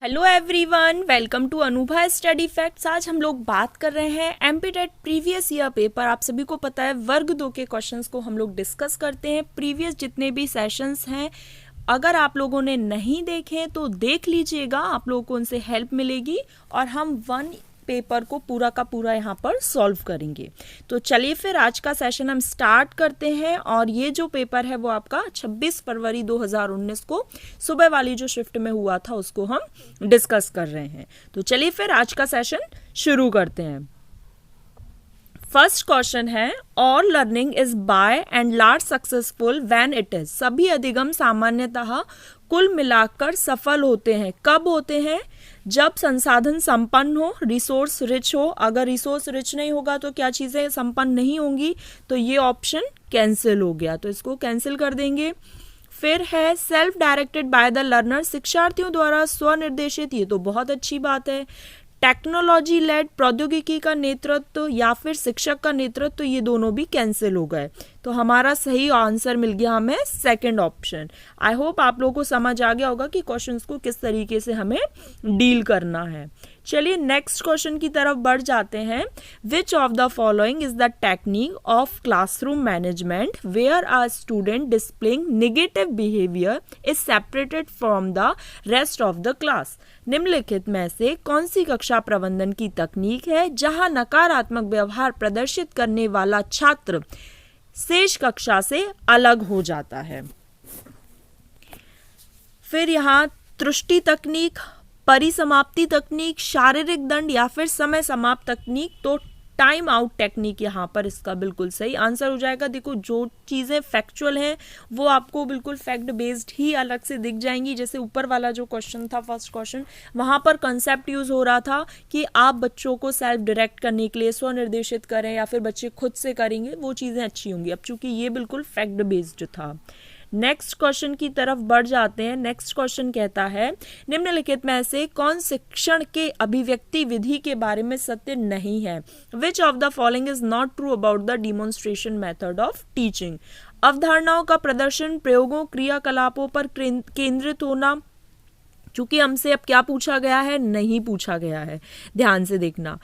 Hello everyone, welcome to Anubha study facts. आज हम लोग बात कर रहे हैं एमपीटेट प्रीवियस ईयर पेपर। आप सभी को पता है वर्ग 2 के क्वेश्चंस को हम लोग डिस्कस करते हैं। प्रीवियस जितने भी सेशंस हैं, अगर आप लोगों ने नहीं देखे तो देख लीजिएगा, आप लोगों को उनसे हेल्प मिलेगी और हम वन पेपर को पूरा का पूरा यहाँ पर सॉल्व करेंगे। तो चलिए फिर आज का सेशन हम स्टार्ट करते हैं। और ये जो पेपर है वो आपका 26 फरवरी 2019 को सुबह वाली जो शिफ्ट में हुआ था उसको हम डिस्कस कर रहे हैं। तो चलिए फिर आज का सेशन शुरू करते हैं। फर्स्ट क्वेश्चन है, all learning is by and large successful when it is. सभी अधिगम सामान्यतः कुल मिलाकर सफल होते हैं। कब होते हैं? जब संसाधन संपन्न हो, रिसोर्स रिच हो। अगर रिसोर्स रिच नहीं होगा तो क्या चीजें संपन्न नहीं होंगी, तो ये ऑप्शन कैंसिल हो गया, तो इसको कैंसिल कर देंगे। फिर है self directed by the learner, शिक्षार्थियों द्वारा स्वनिर्देशित, ये तो बहुत अच्छी बात है। टेक्नोलॉजी लेड, प्रौद्योगिकी का नेतृत्व या फिर शिक्षक का नेतृत्व, ये दोनों भी कैंसिल हो गए। तो हमारा सही आंसर मिल गया हमें सेकंड ऑप्शन। आई होप आप लोगों को समझ आ गया होगा कि क्वेश्चंस को किस तरीके से हमें डील करना है। चलिए नेक्स्ट क्वेश्चन की तरफ बढ़ जाते हैं। Which of the following is the technique of classroom management where are student displaying negative behaviour is separated from the rest of the class. निम्नलिखित में से कौन सी कक्षा प्रबंधन की तकनीक है जहां नकारात्मक व्यवहार प्रदर्शित करने वाला छात्र शेष कक्षा से अलग हो जाता है? फिर यहाँ त्रुष्टि तकनीक, परिसमाप्ति तकनीक, शारीरिक दंड या फिर समय समाप्त तकनीक। तो टाइम आउट टेक्निक यहाँ पर इसका बिल्कुल सही आंसर हो जाएगा। देखो, जो चीज़ें फैक्चुअल हैं वो आपको बिल्कुल फैक्ट बेस्ड ही अलग से दिख जाएंगी। जैसे ऊपर वाला जो क्वेश्चन था, फर्स्ट क्वेश्चन, वहाँ पर कंसेप्ट यूज हो रहा था कि आप बच्चों को सेल्फ डायरेक्ट करने के लिए स्वनिर्देशित करें या फिर बच्चे खुद से करेंगे, वो चीज़ें अच्छी होंगी। अब चूंकि ये बिल्कुल फैक्ट बेस्ड था। नेक्स्ट क्वेश्चन की तरफ बढ़ जाते हैं। नेक्स्ट क्वेश्चन कहता है, निम्नलिखित में से कौन शिक्षण के अभिव्यक्ति विधि के बारे में सत्य नहीं है? Which of the following is not true about the demonstration method of teaching. अवधारणाओं का प्रदर्शन, प्रयोगों, क्रियाकलापों पर केंद्रित होना। चूंकि हमसे अब क्या पूछा गया है? नहीं पूछा गया है, ध्यान से देखना।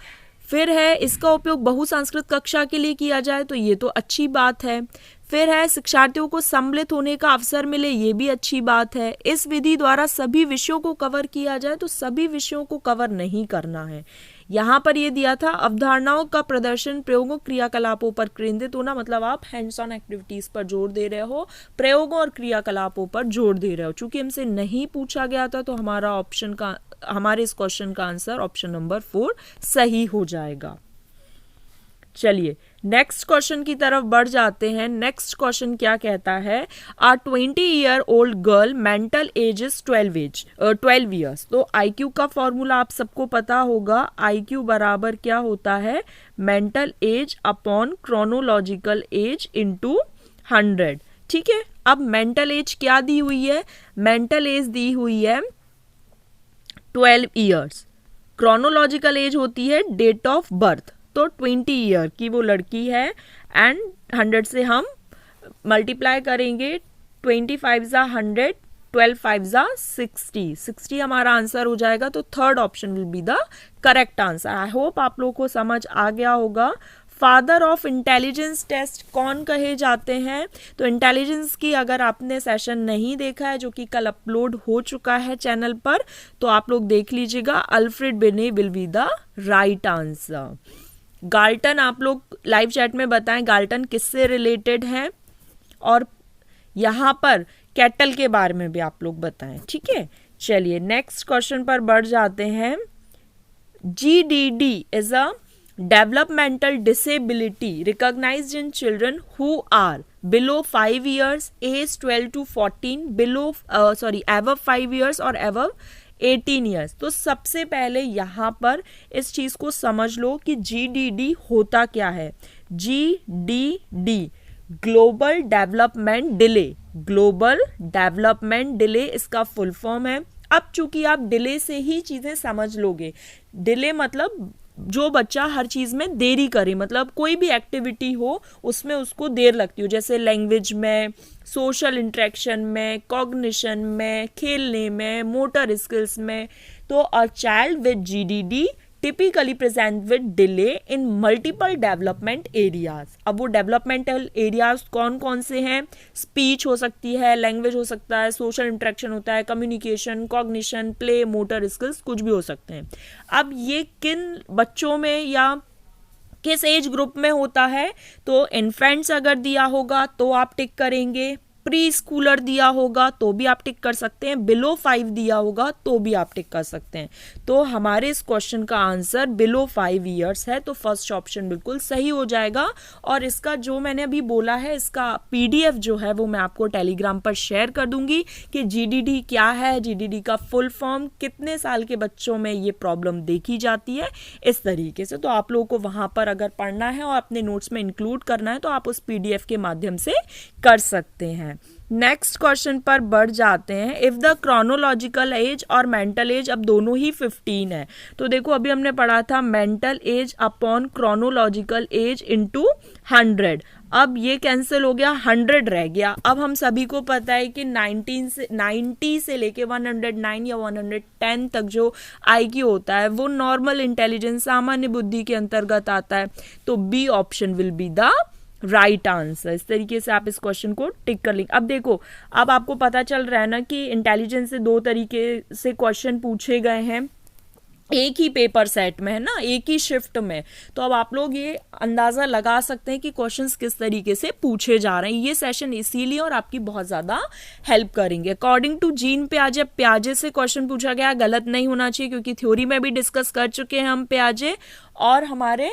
फिर है इसका उपयोग बहुसंस्कृत कक्षा के लिए किया जाए, तो ये तो अच्छी बात है। फिर है शिक्षार्थियों को सम्मिलित होने का अवसर मिले, ये भी अच्छी बात है। इस विधि द्वारा सभी विषयों को कवर किया जाए, तो सभी विषयों को कवर नहीं करना है। यहाँ पर ये दिया था अवधारणाओं का प्रदर्शन, प्रयोगों, क्रियाकलापों पर केंद्रित होना, मतलब आप हैंड्स ऑन एक्टिविटीज पर जोर दे रहे हो, प्रयोगों और क्रियाकलापों पर जोर दे रहे हो। चूंकि हमसे नहीं पूछा गया था तो हमारे इस क्वेश्चन का आंसर ऑप्शन नंबर 4 सही हो जाएगा। चलिए नेक्स्ट क्वेश्चन की तरफ बढ़ जाते हैं। नेक्स्ट क्वेश्चन क्या कहता है? आ 20-year-old girl mental as is 12 years. तो IQ का फॉर्मूला आप सबको पता होगा। IQ बराबर क्या होता है? Mental age upon chronological as into 100। ठीक है, अब मेंटल एज क्या दी हुई है? मेंटल एज दी हुई है 12 ईयर्स। क्रोनोलॉजिकल एज होती है डेट ऑफ बर्थ। तो 20 ईयर की वो लड़की है एंड 100 से हम मल्टीप्लाई करेंगे। 25 जा 100, 12 5 जा 60 हमारा आंसर हो जाएगा। तो third option will be the correct answer. I hope आप लोगों को समझ आ गया होगा। फादर ऑफ इंटेलिजेंस टेस्ट कौन कहे जाते हैं? तो इंटेलिजेंस की अगर आपने सेशन नहीं देखा है, जो कि कल अपलोड हो चुका है चैनल पर, तो आप लोग देख लीजिएगा। अल्फ्रेड बिने will be the right answer. Galton, आप लोग लाइव चैट में बताएं गाल्टन किससे रिलेटेड है, और यहाँ पर कैटल के बारे में भी आप लोग बताएं। ठीक है, चलिए नेक्स्ट क्वेश्चन पर बढ़ जाते हैं। GDD is a developmental disability recognised in children who are below 5 years, age 12 to 14, above 5 years और above 18 ईयर्स। तो सबसे पहले यहाँ पर इस चीज को समझ लो कि GDD होता क्या है। GDD global development delay, global development delay इसका फुल फॉर्म है। अब चूंकि आप डिले से ही चीजें समझ लोगे, डिले मतलब जो बच्चा हर चीज़ में देरी करे, मतलब कोई भी एक्टिविटी हो उसमें उसको देर लगती हो, जैसे लैंग्वेज में, सोशल इंटरेक्शन में, कॉग्निशन में, खेलने में, मोटर स्किल्स में। तो a child with GDD typically present with delay in multiple development areas. अब वो डेवलपमेंटल एरियाज कौन कौन से हैं? स्पीच हो सकती है, लैंग्वेज हो सकता है, सोशल इंटरेक्शन होता है, communication, cognition, play, motor skills, कुछ भी हो सकते हैं। अब ये किन बच्चों में या किस एज ग्रुप में होता है? तो इन्फेंट्स अगर दिया होगा तो आप टिक करेंगे, प्री स्कूलर दिया होगा तो भी आप टिक कर सकते हैं, बिलो 5 दिया होगा तो भी आप टिक कर सकते हैं। तो हमारे इस क्वेश्चन का आंसर बिलो 5 ईयर्स है, तो फर्स्ट ऑप्शन बिल्कुल सही हो जाएगा। और इसका जो मैंने अभी बोला है, इसका पीडीएफ जो है वो मैं आपको टेलीग्राम पर शेयर कर दूंगी कि जीडीडी क्या है, जीडीडी का फुल फॉर्म, कितने साल के बच्चों में ये प्रॉब्लम देखी जाती है, इस तरीके से। तो आप लोगों को वहाँ पर अगर पढ़ना है और अपने नोट्स में इंक्लूड करना है तो आप उस पीडीएफ के माध्यम से कर सकते हैं। नेक्स्ट क्वेश्चन पर बढ़ जाते हैं। इफ द क्रोनोलॉजिकल एज और मेंटल एज अब दोनों ही 15 है, तो देखो अभी हमने पढ़ा था mental age upon chronological as into 100। अब ये कैंसिल हो गया, 100 रह गया। अब हम सभी को पता है कि 90 से लेके 109 या 110 तक जो आईक्यू होता है वो नॉर्मल इंटेलिजेंस, सामान्य बुद्धि के अंतर्गत आता है। तो B option will be the right answer. इस तरीके से आप इस क्वेश्चन को टिक कर लेंगे। अब देखो, अब आपको पता चल रहा है ना कि इंटेलिजेंस से 2 तरीके से क्वेश्चन पूछे गए हैं एक ही पेपर सेट में, है ना, एक ही शिफ्ट में। तो अब आप लोग ये अंदाजा लगा सकते हैं कि क्वेश्चंस किस तरीके से पूछे जा रहे हैं। ये सेशन इसीलिए और आपकी बहुत ज्यादा हेल्प करेंगे। अकॉर्डिंग टू जीन पियाजे, पियाजे से क्वेश्चन पूछा गया, गलत नहीं होना चाहिए क्योंकि थ्योरी में भी डिस्कस कर चुके हैं हम पियाजे, और हमारे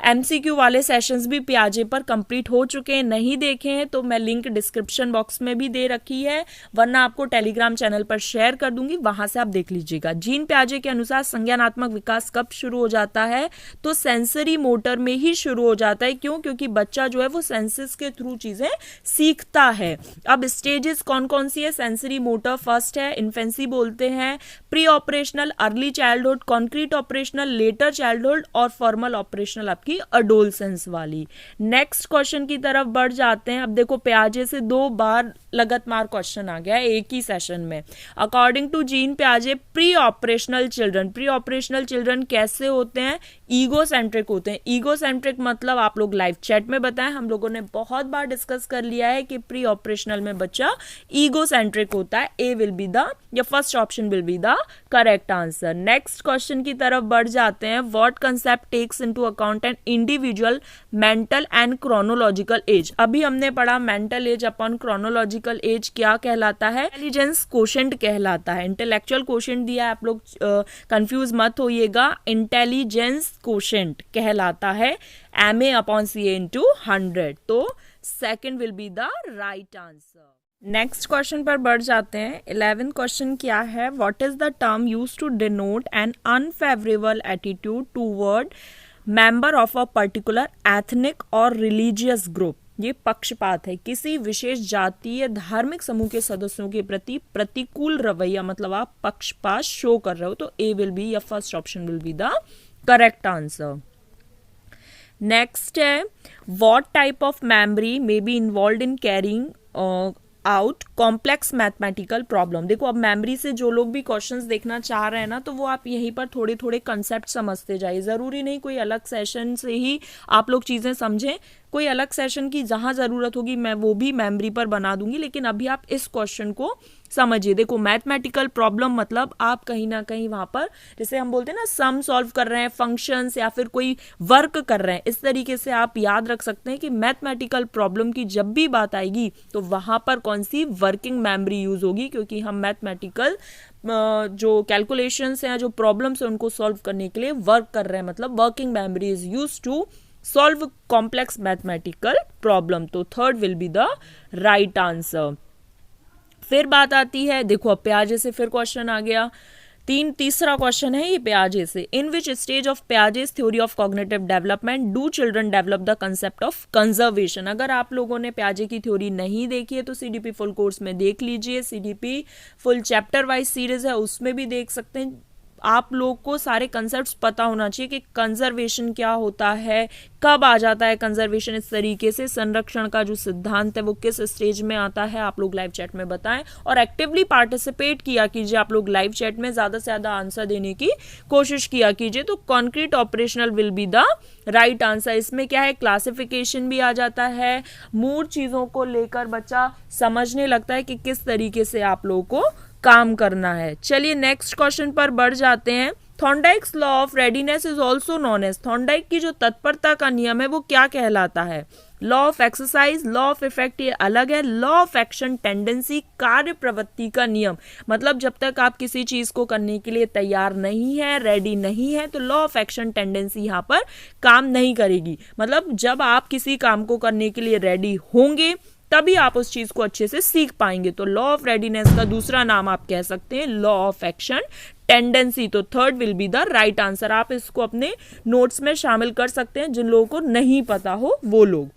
एमसीक्यू वाले सेशंस भी पियाजे पर कंप्लीट हो चुके हैं। नहीं देखे हैं तो मैं लिंक डिस्क्रिप्शन बॉक्स में भी दे रखी है, वरना आपको टेलीग्राम चैनल पर शेयर कर दूंगी, वहां से आप देख लीजिएगा। जीन पियाजे के अनुसार संज्ञानात्मक विकास कब शुरू हो जाता है? तो सेंसरी मोटर में ही शुरू हो जाता है। क्यों? क्योंकि बच्चा जो है वो सेंसेस के थ्रू चीजें सीखता है। अब स्टेजेस कौन कौन सी है? सेंसरी मोटर फर्स्ट है, इन्फेंसी बोलते हैं, pre operational early childhood, concrete operational letter childhood, और फॉर्मल ऑपरेशनल आपकी अडोलसेंस वाली। नेक्स्ट क्वेश्चन की तरफ बढ़ जाते हैं। अब देखो पियाजे से 2 बार लगातार क्वेश्चन आ गया एक ही सेशन में। अकॉर्डिंग टू जीन पियाजे, प्री ऑपरेशनल चिल्ड्रन कैसे होते हैं? ईगो सेंट्रिक होते हैं। ईगो सेंट्रिक मतलब आप लोग लाइव चैट में बताएं, हम लोगों ने बहुत बार डिस्कस कर लिया है कि प्री ऑपरेशनल में बच्चा ईगो सेंट्रिक होता है। ए विल बी द, या first option will be the correct answer. Next question की तरफ बढ़ जाते हैं। What concept takes into account an individual mental and chronological age? अभी हमने पढ़ा mental age upon chronological age क्या कहलाता है? इंटेलिजेंस कोशेंट कहलाता है। इंटेलेक्चुअल कोशेंट दिया है, आप लोग कंफ्यूज मत होइएगा, इंटेलिजेंस कोशेंट कहलाता है MA अपॉन CA इंटू 100। तो second will be the right answer. Next question पर बढ़ जाते हैं। 11th क्वेश्चन क्या है? What is the term used to denote an unfavourable attitude toward member of a particular ethnic और रिलीजियस ग्रुप? ये पक्षपात है, किसी विशेष जाति या धार्मिक समूह के सदस्यों के प्रति प्रतिकूल रवैया, मतलब आप पक्षपात शो कर रहे हो। तो ए विल बी, या first option will be the correct answer. Next है, what type of memory may be involve in carrying out complex mathematical problem? देखो, अब मेमोरी से जो लोग भी क्वेश्चंस देखना चाह रहे हैं ना, तो वो आप यहीं पर थोड़े थोड़े कंसेप्ट समझते जाइए। जरूरी नहीं कोई अलग सेशन से ही आप लोग चीजें समझें, कोई अलग सेशन की जहां जरूरत होगी मैं वो भी मेमोरी पर बना दूंगी, लेकिन अभी आप इस क्वेश्चन को समझिए। देखो, मैथमेटिकल प्रॉब्लम मतलब आप कहीं ना कहीं वहां पर, जैसे हम बोलते हैं ना, सम सॉल्व कर रहे हैं, फंक्शंस या फिर कोई वर्क कर रहे हैं, इस तरीके से आप याद रख सकते हैं कि मैथमेटिकल प्रॉब्लम की जब भी बात आएगी तो वहां पर कौन सी वर्किंग मेमोरी यूज होगी, क्योंकि हम मैथमेटिकल जो कैलकुलेशंस हैं, जो प्रॉब्लम्स हैं, उनको सॉल्व करने के लिए वर्क कर रहे हैं, मतलब working memory is used to solve complex mathematical problem. तो third will be the right answer. फिर बात आती है, देखो अब पियाजे से फिर क्वेश्चन आ गया। तीसरा क्वेश्चन है ये पियाजे से। In which stage of Piaget's theory of cognitive development do children develop the concept of conservation? अगर आप लोगों ने पियाजे की थ्योरी नहीं देखी है तो CDP फुल कोर्स में देख लीजिए। CDP full chapter wise series है, उसमें भी देख सकते हैं। आप लोग को सारे कंसेप्ट्स पता होना चाहिए कि कंजर्वेशन क्या होता है, कब आ जाता है कंजर्वेशन इस तरीके से, संरक्षण का जो सिद्धांत है वो किस स्टेज में आता है, आप लोग लाइव चैट में बताएं और एक्टिवली पार्टिसिपेट किया कीजिए। आप लोग लाइव चैट में ज़्यादा से ज़्यादा आंसर देने की कोशिश किया कीजिए। तो concrete operational will be the right answer. इसमें क्या है, क्लासिफिकेशन भी आ जाता है, मूड चीज़ों को लेकर बच्चा समझने लगता है कि किस तरीके से आप लोगों को काम करना है। चलिए नेक्स्ट क्वेश्चन पर बढ़ जाते हैं। Thorndike's law of readiness is also known as, Thorndike की जो तत्परता का नियम है वो क्या कहलाता है? Law of exercise, law of effect ये अलग है, लॉ ऑफ एक्शन टेंडेंसी कार्य प्रवृत्ति का नियम, मतलब जब तक आप किसी चीज को करने के लिए तैयार नहीं है, रेडी नहीं है, तो लॉ ऑफ एक्शन टेंडेंसी यहाँ पर काम नहीं करेगी। मतलब जब आप किसी काम को करने के लिए रेडी होंगे तभी आप उस चीज को अच्छे से सीख पाएंगे। तो लॉ ऑफ रेडीनेस का दूसरा नाम आप कह सकते हैं लॉ ऑफ एक्शन टेंडेंसी। तो third will be the right answer. आप इसको अपने नोट्स में शामिल कर सकते हैं जिन लोगों को नहीं पता हो वो लोग।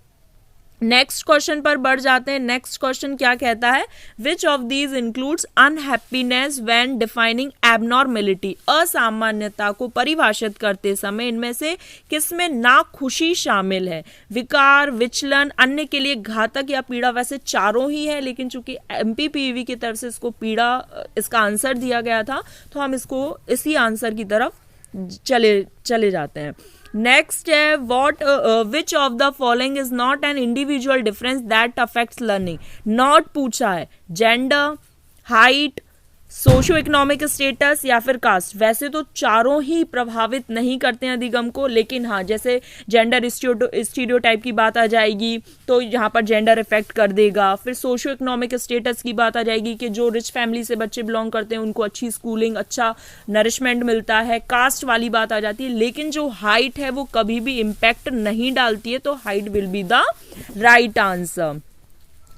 नेक्स्ट क्वेश्चन पर बढ़ जाते हैं। नेक्स्ट क्वेश्चन क्या कहता है? Which of these includes unhappiness when defining abnormality, असामान्यता को परिभाषित करते समय इनमें से किसमें नाखुशी शामिल है? विकार, विचलन, अन्य के लिए घातक या पीड़ा। वैसे चारों ही है लेकिन चूंकि MPPV की तरफ से इसको पीड़ा इसका आंसर दिया गया था तो हम इसको इसी आंसर की तरफ चले जाते हैं। नेक्स्ट है what which of the following is not an individual difference that affects learning. Not पूछा है, gender, height, socio economic status या फिर कास्ट। वैसे तो चारों ही प्रभावित नहीं करते हैं अधिगम को, लेकिन हाँ जैसे जेंडर स्टीरियोटाइप की बात आ जाएगी तो यहाँ पर जेंडर इफेक्ट कर देगा। फिर सोशो इकोनॉमिक स्टेटस की बात आ जाएगी कि जो रिच फैमिली से बच्चे बिलोंग करते हैं उनको अच्छी स्कूलिंग, अच्छा नरिशमेंट मिलता है। कास्ट वाली बात आ जाती है, लेकिन जो हाइट है वो कभी भी इम्पैक्ट नहीं डालती है, तो height will be the right answer.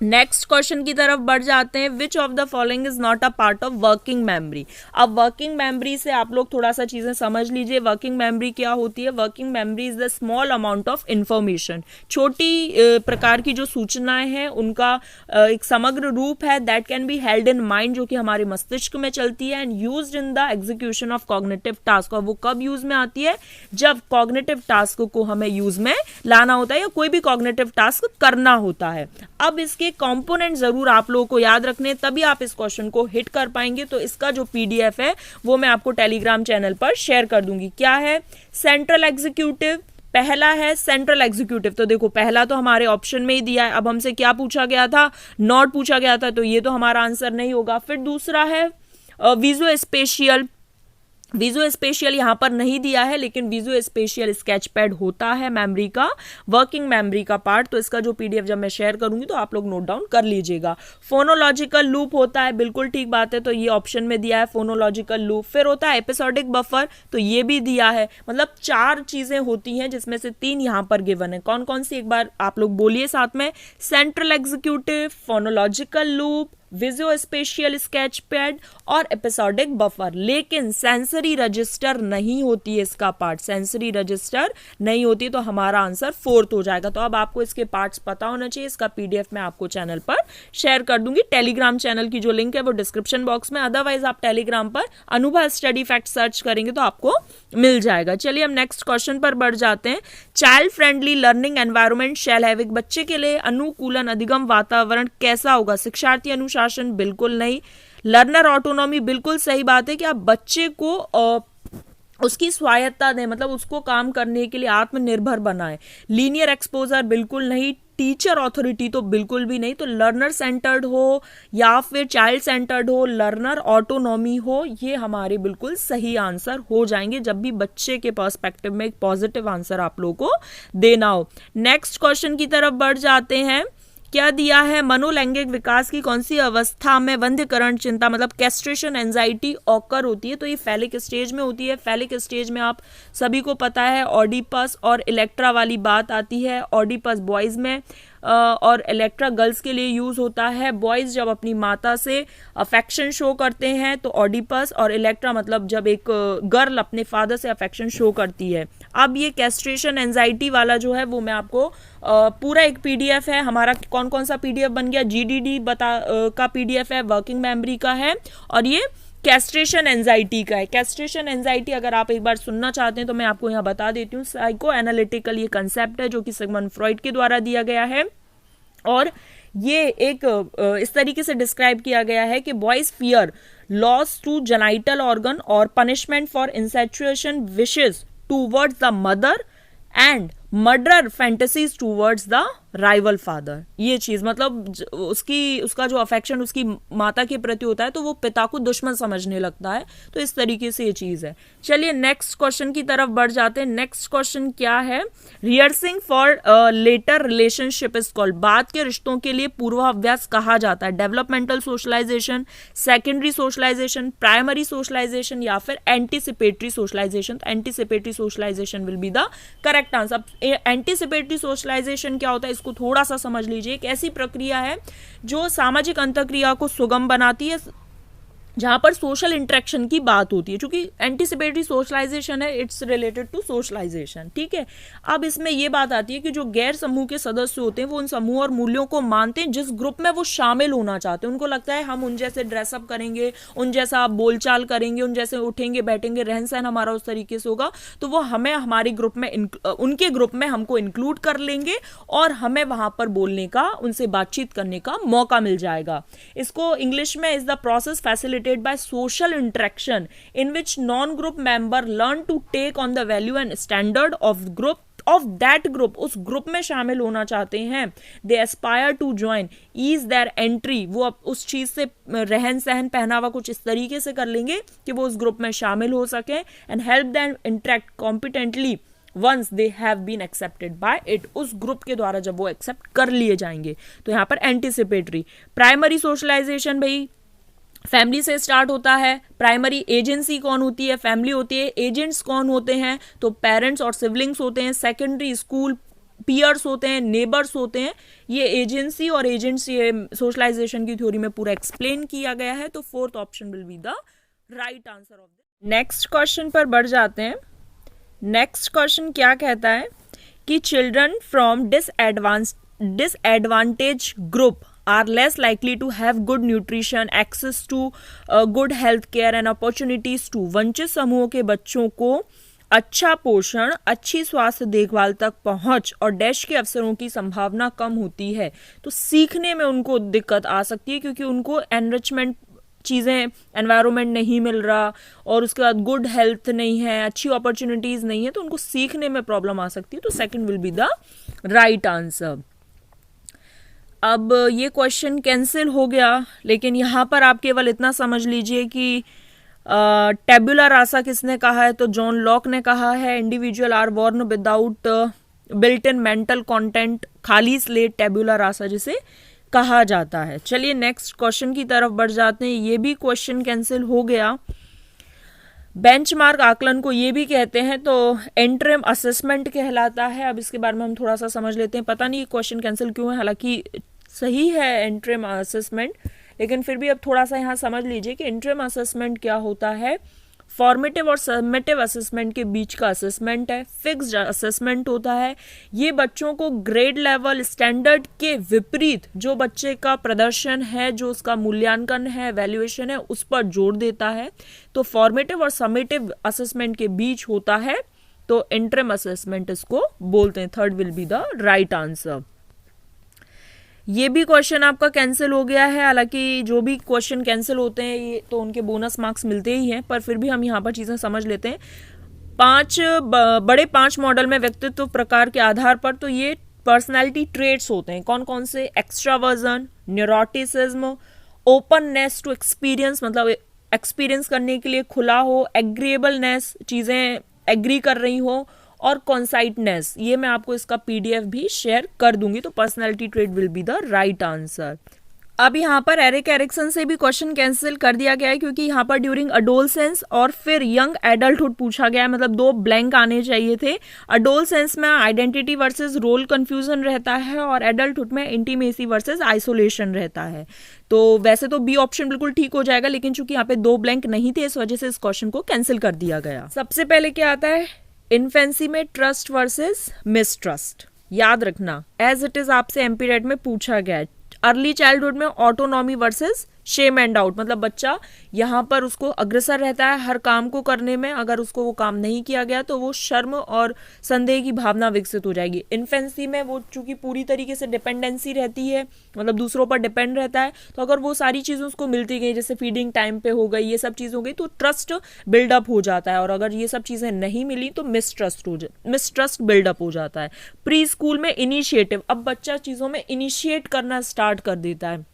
Next question की तरफ बढ़ जाते हैं। Which of the following is not a part of working memory. अब वर्किंग मेमोरी से आप लोग थोड़ा सा चीजें समझ लीजिए। वर्किंग मेमोरी क्या होती है? Working memory is the small amount of information, छोटी प्रकार की जो सूचनाएं हैं उनका एक समग्र रूप है that can be held in mind, जो कि हमारे मस्तिष्क में चलती है and used in the execution of cognitive task. और वो कब यूज में आती है? जब कॉग्निटिव टास्क को हमें यूज में लाना होता है या कोई भी कॉग्निटिव टास्क करना होता है। अब इसके कंपोनेंट जरूर आप लोगों को याद रखने, तभी आप इस क्वेश्चन को हिट कर पाएंगे। तो इसका जो PDF है वो मैं आपको टेलीग्राम चैनल पर शेयर कर दूंगी। क्या है? सेंट्रल एग्जीक्यूटिव, पहला है सेंट्रल एग्जीक्यूटिव। तो देखो पहला तो हमारे ऑप्शन में ही दिया है। अब हमसे क्या पूछा गया था? नॉट पूछा गया था, तो ये तो हमारा आंसर नहीं होगा। फिर दूसरा है विजुओ स्पेशियल। विजुओ स्पेशियल यहाँ पर नहीं दिया है, लेकिन विजुओ स्पेशियल स्केच पैड होता है मेमोरी का, वर्किंग मेमोरी का पार्ट। तो इसका जो PDF जब मैं शेयर करूंगी तो आप लोग नोट डाउन कर लीजिएगा। फोनोलॉजिकल लूप होता है, बिल्कुल ठीक बात है, तो ये ऑप्शन में दिया है फोनोलॉजिकल लूप। फिर होता है एपिसोडिक बफर, तो ये भी दिया है। मतलब 4 चीजें होती हैं जिसमें से 3 यहाँ पर गिवन है। कौन कौन सी एक बार आप लोग बोलिए साथ में? Central executive, phonological loop, visuospatial sketchpad और एपिसोडिक बफर। लेकिन सेंसरी रजिस्टर नहीं होती है इसका पार्ट, सेंसरी रजिस्टर नहीं होती, तो हमारा आंसर 4th हो जाएगा। तो अब आपको इसके पार्ट्स पता होना चाहिए। इसका PDF मैं आपको चैनल पर शेयर कर दूंगी। टेलीग्राम चैनल की जो लिंक है वो डिस्क्रिप्शन बॉक्स में, अदरवाइज आप टेलीग्राम पर अनुभव स्टडी फैक्ट सर्च करेंगे तो आपको मिल जाएगा। चलिए हम नेक्स्ट क्वेश्चन पर बढ़ जाते हैं। Child friendly learning environment shall have, एक बच्चे के लिए अनुकूलन अधिगम वातावरण कैसा होगा? शिक्षार्थी अनुशासन बिल्कुल नहीं। लर्नर ऑटोनॉमी, बिल्कुल सही बात है कि आप बच्चे को उसकी स्वायत्ता दें, मतलब उसको काम करने के लिए आत्मनिर्भर बनाएं। लीनियर एक्सपोजर बिल्कुल नहीं। टीचर ऑथोरिटी तो बिल्कुल भी नहीं। तो लर्नर सेंटर्ड हो या फिर चाइल्ड सेंटर्ड हो, लर्नर ऑटोनॉमी हो, ये हमारे बिल्कुल सही आंसर हो जाएंगे जब भी बच्चे के पर्सपेक्टिव में एक पॉजिटिव आंसर आप लोगों को देना हो। नेक्स्ट क्वेश्चन की तरफ बढ़ जाते हैं। क्या दिया है? मनोलैंगिक विकास की कौन सी अवस्था में वंध्यकरण चिंता, मतलब कैस्ट्रेशन एंजाइटी ऑकर होती है? तो ये फैलिक स्टेज में होती है। फैलिक स्टेज में आप सभी को पता है ऑडिपस और इलेक्ट्रा वाली बात आती है। ऑडिपस बॉयज में और इलेक्ट्रा गर्ल्स के लिए यूज होता है। बॉयज जब अपनी माता से अफेक्शन शो करते हैं तो ऑडिपस, और इलेक्ट्रा मतलब जब एक गर्ल अपने फादर से अफेक्शन शो करती है। अब ये कैस्ट्रेशन एंजाइटी वाला जो है वो मैं आपको पूरा एक PDF है हमारा। कौन कौन सा PDF बन गया? GDD का PDF है, वर्किंग मेमोरी का है, और ये कैस्ट्रेशन एंजाइटी का है। कैस्ट्रेशन एंजाइटी अगर आप एक बार सुनना चाहते हैं तो मैं आपको यहाँ बता देती हूँ। साइको एनालिटिकल ये कंसेप्ट है जो कि सिगमंड फ्रॉइड के द्वारा दिया गया है, और ये एक इस तरीके से डिस्क्राइब किया गया है कि boys fear loss to genital organ और punishment for incestuous wishes towards the mother and murder fantasies towards the rival father. ये चीज मतलब उसका जो अफेक्शन उसकी माता के प्रति होता है तो वो पिता को दुश्मन समझने लगता है। तो इस तरीके से ये चीज है। चलिए नेक्स्ट क्वेश्चन की तरफ बढ़ जाते हैं। नेक्स्ट क्वेश्चन क्या है? Rehearsing for later relationship is called. बाद के रिश्तों के लिए पूर्वाभ्यास कहा जाता है। Developmental socialisation, secondary socialisation, primary socialisation या फिर एंटीसिपेटरी सोशलाइजेशन। तो anticipatory socialisation will be the correct answer. अब एंटीसिपेटरी सोशलाइजेशन क्या होता है इसको थोड़ा सा समझ लीजिए। एक ऐसी प्रक्रिया है जो सामाजिक अंतःक्रिया को सुगम बनाती है, जहां पर सोशल इंटरेक्शन की बात होती है। क्योंकि एंटीसिपेटरी सोशलाइजेशन है, इट्स रिलेटेड टू सोशलाइजेशन, ठीक है। अब इसमें यह बात आती है कि जो गैर समूह के सदस्य होते हैं वो उन समूह और मूल्यों को मानते हैं जिस ग्रुप में वो शामिल होना चाहते हैं। उनको लगता है हम उन जैसे ड्रेसअप करेंगे, उन जैसा बोलचाल करेंगे, उन जैसे उठेंगे बैठेंगे, रहन सहन हमारा उस तरीके से होगा, तो वो हमें हमारे ग्रुप में उनके ग्रुप में हमको इंक्लूड कर लेंगे और हमें वहां पर बोलने का, उनसे बातचीत करने का मौका मिल जाएगा। इसको इंग्लिश में is the process facilitated by social interaction in which non-group member learn to take on the value and standard of that group। उस ग्रुप में शामिल होना चाहते हैं। they aspire to join, ease their entry। वो उस चीज से रहन सहन पहनावा कुछ इस तरीके से कर लेंगे कि वो उस ग्रुप में शामिल हो सके and help them interact competently once they have been accepted by it। उस ग्रुप के द्वारा जब वो एक्सेप्ट कर लिए जाएंगे। तो यहाँ पर एंटीसिपेटरी। प्राइमरी सोशलाइजेशन भाई फैमिली से स्टार्ट होता है। प्राइमरी एजेंसी कौन होती है? फैमिली होती है। एजेंट्स कौन होते हैं? तो पेरेंट्स और सिबलिंग्स होते हैं। सेकेंडरी स्कूल पीयर्स होते हैं, नेबर्स होते हैं। ये एजेंसी और एजेंट्स ये सोशलाइजेशन की थ्योरी में पूरा एक्सप्लेन किया गया है। तो fourth option will be the right answer of this. Next question पर बढ़ जाते हैं। नेक्स्ट क्वेश्चन क्या कहता है कि children from disadvantage group are less likely to have good nutrition, access to good health care and opportunities to। वंचित समूहों के बच्चों को अच्छा पोषण, अच्छी स्वास्थ्य देखभाल तक पहुंच और डैश के अवसरों की संभावना कम होती है। तो सीखने में उनको दिक्कत आ सकती है क्योंकि उनको एनरिचमेंट चीज़ें, एनवायरनमेंट नहीं मिल रहा और उसके बाद गुड हेल्थ नहीं है, अच्छी अपॉर्चुनिटीज़ नहीं है, तो उनको सीखने में प्रॉब्लम आ सकती है। तो second will be the right answer. अब ये क्वेश्चन कैंसिल हो गया, लेकिन यहाँ पर आप केवल इतना समझ लीजिए कि टेबुला रासा किसने कहा है? तो जॉन लॉक ने कहा है। Individual are born without built in mental content, खाली स्लेट टेबुला रासा जिसे कहा जाता है। चलिए नेक्स्ट क्वेश्चन की तरफ बढ़ जाते हैं। ये भी क्वेश्चन कैंसिल हो गया। बेंचमार्क आकलन को ये भी कहते हैं, तो इंटरिम असेसमेंट कहलाता है। अब इसके बारे में हम थोड़ा सा समझ लेते हैं। पता नहीं क्वेश्चन कैंसिल क्यों है, हालांकि सही है इंटरिम असेसमेंट, लेकिन फिर भी अब थोड़ा सा यहाँ समझ लीजिए कि इंटरिम असेसमेंट क्या होता है। फॉर्मेटिव और समेटिव असेसमेंट के बीच का असेसमेंट है। फिक्स्ड असेसमेंट होता है। ये बच्चों को ग्रेड लेवल स्टैंडर्ड के विपरीत जो बच्चे का प्रदर्शन है, जो उसका मूल्यांकन है, वैल्यूएशन है, उस पर जोर देता है। तो फॉर्मेटिव और समेटिव असेसमेंट के बीच होता है, तो इंटरिम असेसमेंट इसको बोलते हैं। Third will be the right answer. ये भी क्वेश्चन आपका कैंसिल हो गया है। हालांकि जो भी क्वेश्चन कैंसिल होते हैं ये तो उनके बोनस मार्क्स मिलते ही हैं, पर फिर भी हम यहाँ पर चीज़ें समझ लेते हैं। पांच मॉडल में व्यक्तित्व प्रकार के आधार पर तो ये पर्सनैलिटी ट्रेट्स होते हैं। कौन कौन से? Extraversion, neuroticism, openness to experience, मतलब एक्सपीरियंस करने के लिए खुला हो, एग्रीएबलनेस, चीज़ें एग्री कर रही हो, और कॉन्साइटनेस। ये मैं आपको इसका पीडीएफ भी शेयर कर दूंगी। तो personality trait will be the right answer. अब यहाँ पर एरिक एरिक्सन से भी क्वेश्चन कैंसिल कर दिया गया है क्योंकि यहाँ पर ड्यूरिंग अडोलसेंस और फिर यंग एडल्टहुड पूछा गया है, मतलब 2 ब्लैंक आने चाहिए थे। अडोलसेंस में आइडेंटिटी वर्सेस रोल कंफ्यूजन रहता है और एडल्टहुड में इंटीमेसी वर्सेस आइसोलेशन रहता है। तो वैसे तो बी ऑप्शन बिल्कुल ठीक हो जाएगा, लेकिन चूंकि यहाँ पे 2 ब्लैंक नहीं थे इस वजह से इस क्वेश्चन को कैंसिल कर दिया गया। सबसे पहले क्या आता है? इन्फेंसी में ट्रस्ट वर्सेस मिसट्रस्ट। याद रखना, एज इट इज आपसे एमपीरेट में पूछा गया है। अर्ली चाइल्डहुड में autonomy versus shame and doubt मतलब बच्चा यहाँ पर उसको अग्रसर रहता है हर काम को करने में, अगर उसको वो काम नहीं किया गया तो वो शर्म और संदेह की भावना विकसित हो जाएगी। इन्फेंसी में वो चूंकि पूरी तरीके से डिपेंडेंसी रहती है, मतलब दूसरों पर डिपेंड रहता है, तो अगर वो सारी चीज़ें उसको मिलती गई, जैसे फीडिंग टाइम पे हो गई, ये सब चीज़ हो गई, तो ट्रस्ट बिल्डअप हो जाता है। और अगर ये सब चीज़ें नहीं मिली तो मिसट्रस्ट बिल्डअप हो जाता है। प्री स्कूल में इनिशिएटिव, अब बच्चा चीज़ों में इनिशिएट करना स्टार्ट कर देता है,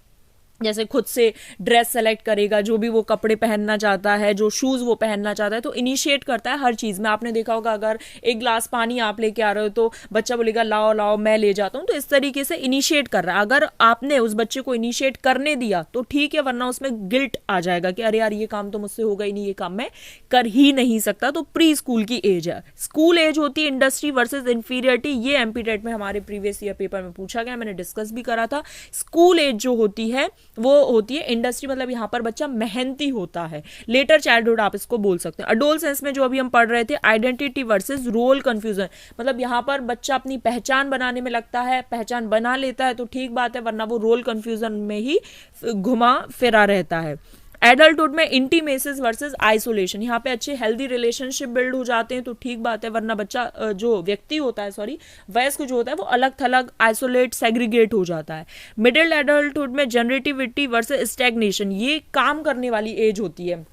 जैसे खुद से ड्रेस सेलेक्ट करेगा, जो भी वो कपड़े पहनना चाहता है, जो शूज़ वो पहनना चाहता है, तो इनिशिएट करता है हर चीज़ में। आपने देखा होगा अगर एक ग्लास पानी आप लेके आ रहे हो तो बच्चा बोलेगा लाओ लाओ मैं ले जाता हूँ, तो इस तरीके से इनिशिएट कर रहा है। अगर आपने उस बच्चे को इनिशिएट करने दिया तो ठीक है, वरना उसमें गिल्ट आ जाएगा कि अरे यार ये काम तो मुझसे होगा ही नहीं, ये काम मैं कर ही नहीं सकता। तो प्री स्कूल की एज है। स्कूल एज होती है इंडस्ट्री वर्सेज इंफीरियरिटी, ये एमपीटेट में हमारे प्रीवियस ईयर पेपर में पूछा गया, मैंने डिस्कस भी करा था। स्कूल एज जो होती है वो होती है इंडस्ट्री, मतलब यहाँ पर बच्चा मेहनती होता है। लेटर चाइल्डहुड आप इसको बोल सकते हैं। अडोलसेंस में जो अभी हम पढ़ रहे थे आइडेंटिटी वर्सेस रोल कंफ्यूजन, मतलब यहाँ पर बच्चा अपनी पहचान बनाने में लगता है, पहचान बना लेता है तो ठीक बात है, वरना वो रोल कंफ्यूजन में ही घुमा फिरा रहता है। एडल्टहुड में इंटीमेसीज वर्सेस आइसोलेशन, यहाँ पे अच्छे हेल्दी रिलेशनशिप बिल्ड हो जाते हैं तो ठीक बात है, वरना बच्चा जो व्यक्ति होता है वयस्क जो होता है वो अलग थलग आइसोलेट सेग्रीगेट हो जाता है। मिडिल एडल्टहुड में जनरेटिविटी वर्सेस स्टैग्नेशन, ये काम करने वाली एज होती है।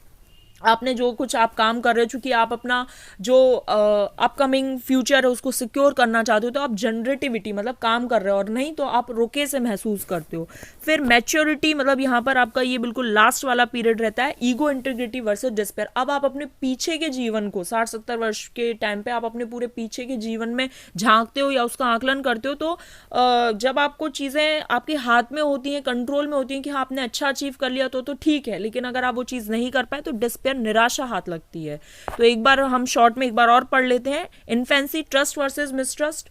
आपने जो कुछ आप काम कर रहे हो, चूंकि आप अपना जो अपकमिंग फ्यूचर है उसको सिक्योर करना चाहते हो, तो आप जनरेटिविटी मतलब काम कर रहे हो, और नहीं तो आप रुके से महसूस करते हो। फिर मैच्योरिटी, मतलब यहाँ पर आपका ये बिल्कुल लास्ट वाला पीरियड रहता है, ईगो इंटीग्रिटी वर्सेस डिस्पेयर। अब आप अपने पीछे के जीवन को 60-70 वर्ष के टाइम पे आप अपने पूरे पीछे के जीवन में झांकते हो या उसका आकलन करते हो, तो जब आपको चीज़ें आपके हाथ में होती हैं, कंट्रोल में होती हैं कि हाँ आपने अच्छा अचीव कर लिया तो ठीक है, लेकिन अगर आप वो चीज़ नहीं कर पाए तो डिस्पेयर निराशा हाथ लगती है। तो एक बार हम शॉर्ट में एक बार और पढ़ लेते हैं। Infancy trust versus mistrust,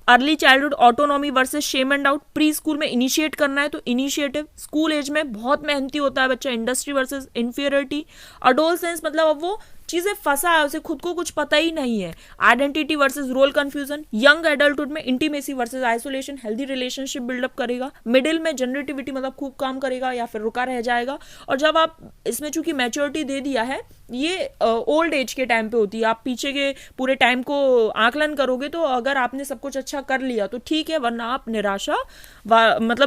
early childhood autonomy versus shame and doubt, pre school में इनिशिएट करना है तो इनिशिएटिव, स्कूल एज में बहुत मेहनती होता है बच्चा, इंडस्ट्री वर्सेस इंफीरियरिटी, अडोलसेंस मतलब अब वो चीजें फंसा है, उसे खुद को कुछ पता ही नहीं है, identity versus role confusion, young adulthood में intimacy versus isolation, healthy relationship build up करेगा, मिडिल में जनरेटिविटी मतलब खूब काम करेगा या फिर रुका रह जाएगा, और जब आप इसमें चूंकि मैच्योरिटी दे दिया है, ये ओल्ड एज के टाइम पे होती है, आप पीछे के पूरे टाइम को आकलन करोगे तो अगर आपने सब कुछ अच्छा कर लिया तो ठीक है, वरना आप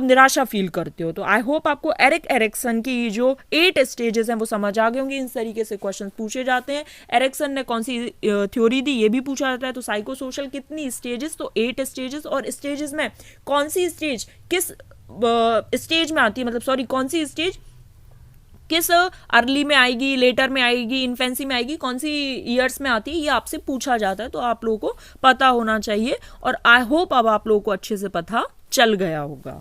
निराशा फील करते हो। तो आई होप आपको एरिक एरिक्सन की जो 8 स्टेजेस हैं वो समझ आ गए होंगे। इस तरीके से क्वेश्चन पूछे जाते हैं। एरिक्सन ने कौन सी थ्योरी दी ये भी पूछा जाता है। तो साइको सोशल कितनी स्टेजेस, तो 8 स्टेजेस, और स्टेजेस में कौन सी स्टेज किस स्टेज में आती है, मतलब कौन सी स्टेज किस अर्ली में आएगी, लेटर में आएगी, इन्फेंसी में आएगी, कौन सी ईयर्स में आती है, ये आपसे पूछा जाता है, तो आप लोगों को पता होना चाहिए। और आई होप अब आप लोगों को अच्छे से पता चल गया होगा।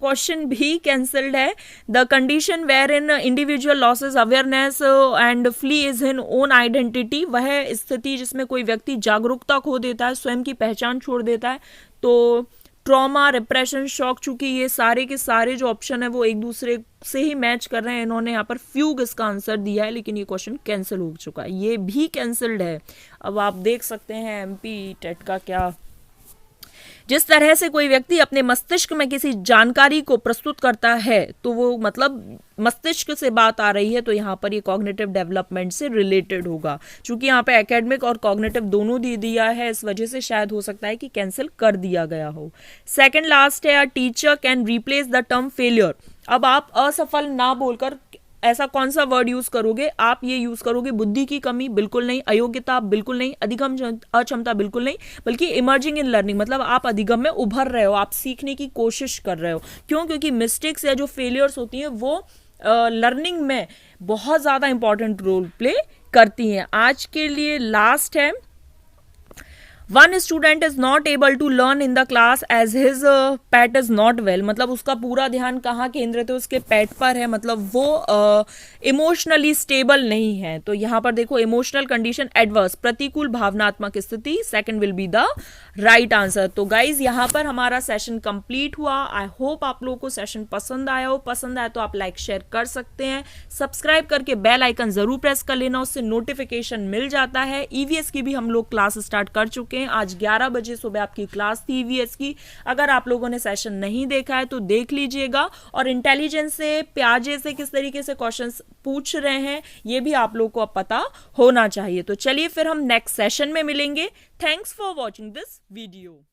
क्वेश्चन भी कैंसल्ड है। The condition where in individual loses awareness and flee is in own identity, वह स्थिति जिसमें कोई व्यक्ति जागरूकता खो देता है, स्वयं की पहचान छोड़ देता है। तो ट्रॉमा, रिप्रेशन, शॉक, चूंकि ये सारे के सारे जो ऑप्शन है वो एक दूसरे से ही मैच कर रहे हैं, इन्होंने यहाँ पर फ्यूग इसका आंसर दिया है, लेकिन ये क्वेश्चन कैंसिल हो चुका है, ये भी कैंसिल्ड है। अब आप देख सकते हैं एमपी टेट का क्या, जिस तरह से कोई व्यक्ति अपने मस्तिष्क में किसी जानकारी को प्रस्तुत करता है तो वो मतलब मस्तिष्क से बात आ रही है, तो यहाँ पर ये कॉग्निटिव डेवलपमेंट से रिलेटेड होगा। चूंकि यहाँ पे एकेडमिक और कॉग्निटिव दोनों दे दिया है, इस वजह से शायद हो सकता है कि कैंसिल कर दिया गया हो। सेकंड लास्ट है, a teacher can replace the term failure. अब आप असफल ना बोलकर ऐसा कौन सा वर्ड यूज करोगे, आप ये यूज करोगे बुद्धि की कमी, बिल्कुल नहीं, अयोग्यता बिल्कुल नहीं, अधिगम अक्षमता बिल्कुल नहीं, बल्कि इमर्जिंग इन लर्निंग, मतलब आप अधिगम में उभर रहे हो, आप सीखने की कोशिश कर रहे हो। क्यों? क्योंकि मिस्टेक्स या जो फेलियर्स होती हैं वो लर्निंग में बहुत ज्यादा इंपॉर्टेंट रोल प्ले करती हैं। आज के लिए लास्ट है, one student is not able to learn in the class as his pet is not well, मतलब उसका पूरा ध्यान कहाँ केंद्रित है, उसके पेट पर है, मतलब वो इमोशनली स्टेबल नहीं है। तो यहाँ पर देखो, इमोशनल कंडीशन एडवर्स, प्रतिकूल भावनात्मक स्थिति, second will be the right answer. तो गाइज यहाँ पर हमारा सेशन कंप्लीट हुआ। आई होप आप लोगों को सेशन पसंद आया हो। पसंद आया तो आप लाइक शेयर कर सकते हैं, सब्सक्राइब करके बेल आइकन जरूर प्रेस कर लेना, उससे नोटिफिकेशन मिल जाता है। ईवीएस की भी हम लोग क्लास स्टार्ट कर चुके चुके हैं। आज 11 बजे सुबह आपकी क्लास थी ईवीएस की। अगर आप लोगों ने सेशन नहीं देखा है तो देख लीजिएगा, और इंटेलिजेंस से, प्याजे से किस तरीके से क्वेश्चंस पूछ रहे हैं ये भी आप लोगों को अब पता होना चाहिए। तो चलिए फिर हम नेक्स्ट सेशन में मिलेंगे। Thanks for watching this video.